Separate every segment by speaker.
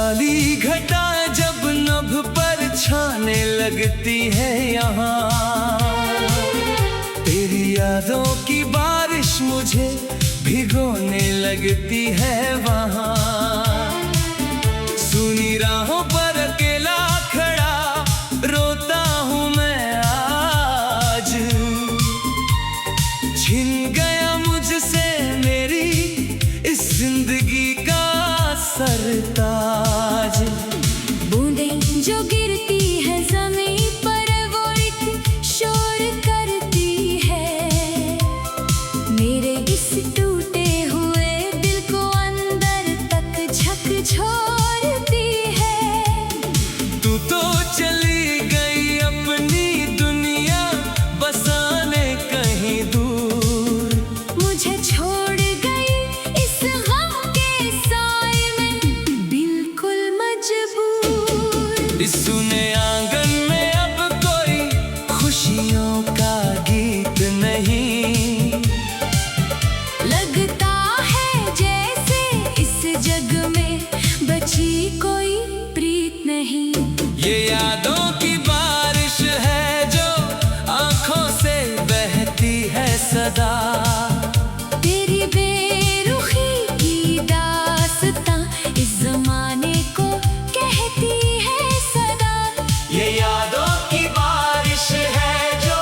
Speaker 1: काली घटा जब नभ पर छाने लगती है यहाँ, तेरी यादों की बारिश मुझे भिगोने लगती है वहाँ। सुनी राहों पर अकेला खड़ा रोता हूँ मैं आज, छिन गया मुझसे मेरी इस जिंदगी का सरताज।
Speaker 2: बूंदें जो गिरती है ज़मीं पर वो एक शोर करती है, मेरे इस टूटे हुए दिल को अंदर तक झकझोरती है।
Speaker 1: तू तो चली गई अपनी दुनिया बसाने कहीं दूर,
Speaker 2: मुझे छोड़ गई इस गम के साए में बिल्कुल मजबूर।
Speaker 1: इस सुने आंगन में अब कोई खुशियों का गीत नहीं,
Speaker 2: लगता है जैसे इस जग में बची कोई प्रीत नहीं।
Speaker 1: ये यादों की बारिश है जो आंखों से बहती है सदा,
Speaker 2: तेरी बेरुखी की दास्तां इस ज़माने को कहती है सदा।
Speaker 1: ये यादों की बारिश है जो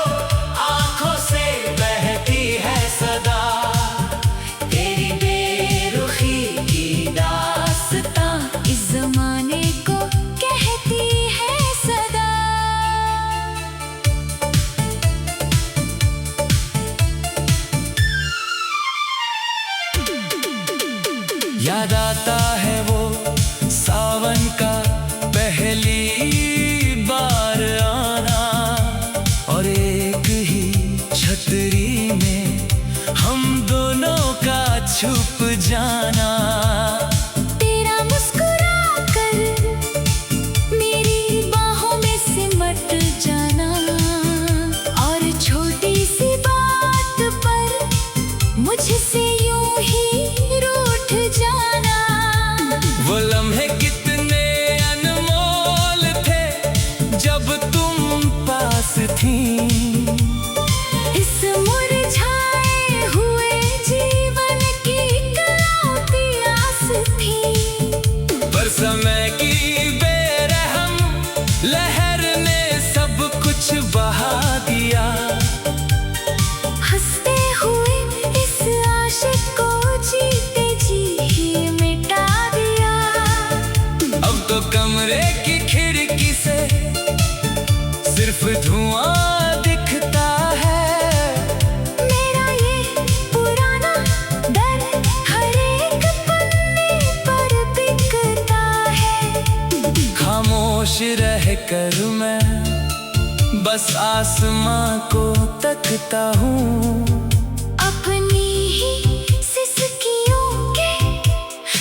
Speaker 1: आंखों से बहती है सदा,
Speaker 2: तेरी बेरुखी की दास्तां इस ज़माने को कहती है सदा।
Speaker 1: याद आता है वो सावन का पहली बार आना, और एक ही छतरी में हम दोनों का छुप जाना।
Speaker 2: तेरा मुस्कुरा कर मेरी बाहों में सिमट जाना, और छोटी सी बात पर मुझसे यूं ही रूठ जाना।
Speaker 1: वो लम्हे कितने अनमोल थे जब तुम पास थी,
Speaker 2: इस मुरझाए हुए जीवन की इकलौती आस थी।
Speaker 1: पर समय की बेरहम लहर ने सब कुछ बहा दिया,
Speaker 2: हंसते हुए इस आशिक को जीते जी ही मिटा दिया।
Speaker 1: अब तो कमरे की खिड़की से सिर्फ धुआं दिखता है।
Speaker 2: मेरा ये पुराना दर्द हर एक पन्ने पर बिकता है।
Speaker 1: खामोश रह कर मैं बस आसमां को तकता हूँ,
Speaker 2: अपनी ही सिसकियों के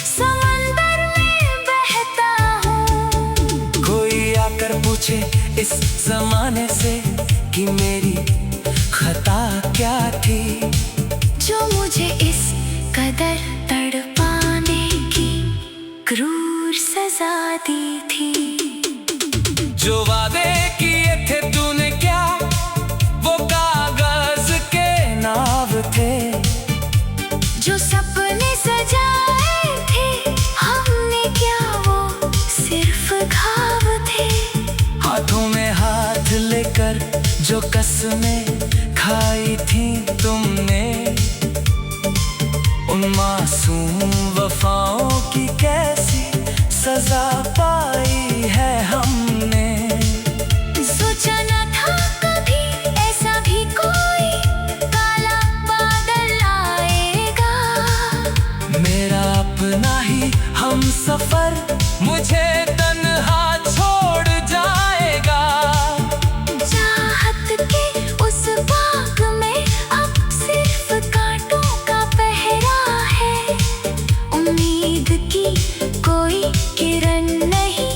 Speaker 2: समंदर में बहता हूँ।
Speaker 1: कोई आकर पूछे इस जमाने से कि मेरी खता क्या थी,
Speaker 2: जो मुझे इस कदर तड़पाने की क्रूर सजा दी थी।
Speaker 1: जो वादे किए थे तूने क्या वो कागज के नाव थे,
Speaker 2: जो सपने सजाए थे हमने क्या वो सिर्फ घाव थे।
Speaker 1: हाथों में हाथ लेकर जो कसमें खाई थी तुमने, उन मासूम वफाओं की कैसी सजा पाई है हमने।
Speaker 2: सोचा न था कभी ऐसा भी कोई काला बादल आएगा,
Speaker 1: मेरा अपना ही हम सफर मुझे तन्हा छोड़ जाएगा।
Speaker 2: चाहत के उस बाग में अब सिर्फ कांटों का पहरा है, उम्मीद की कोई किरण नहीं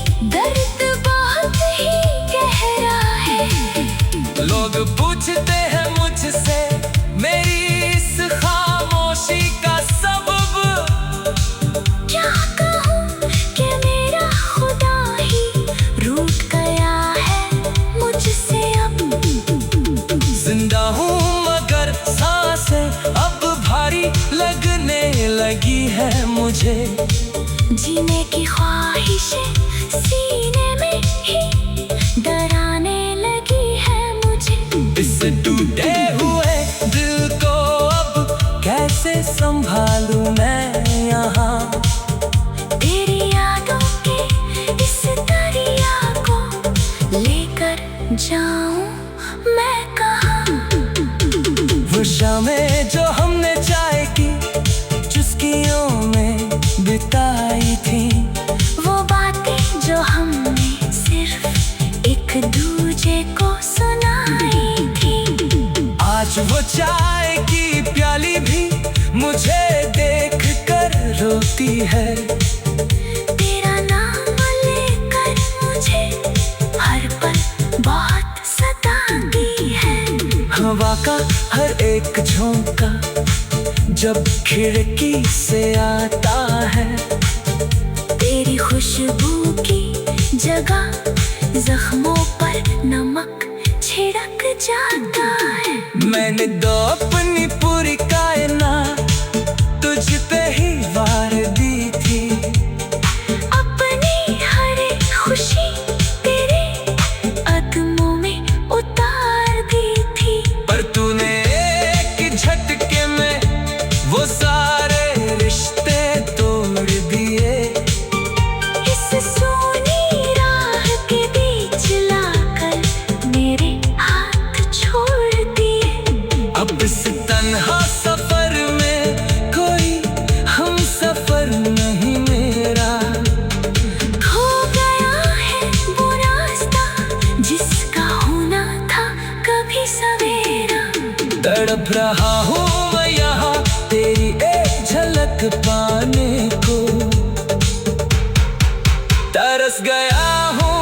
Speaker 1: आज वो चाय की प्याली भी मुझे देख कर रोती है।
Speaker 2: तेरा नाम लेकर मुझे हर पल बहुत सताती है।
Speaker 1: हवा का हर एक झोंका जब खिड़की से आता है,
Speaker 2: तेरी खुशबू की जगह जख्मों पर नमक छिड़क जाता है।
Speaker 1: मैंने दो अपनी पूरी कायनात तुझ पे ही वार दी थी।
Speaker 2: अपनी हर एक खुशी तेरे कदमों में उतार दी थी।
Speaker 1: पर तूने एक झटके में वो सारे रिश्ते तोड़ दिए।
Speaker 2: इस सोनी राह के बीच लाकर मेरे हाथ छोड़ दिए।
Speaker 1: अब इस तन्हा सफर में कोई हम सफर नहीं मेरा।
Speaker 2: खो गया है वो रास्ता जिसका होना था कभी सवेरा।
Speaker 1: तड़प रहा हूँ मैं यहाँ तेरी एक झलक पाने को। तरस गया हूँ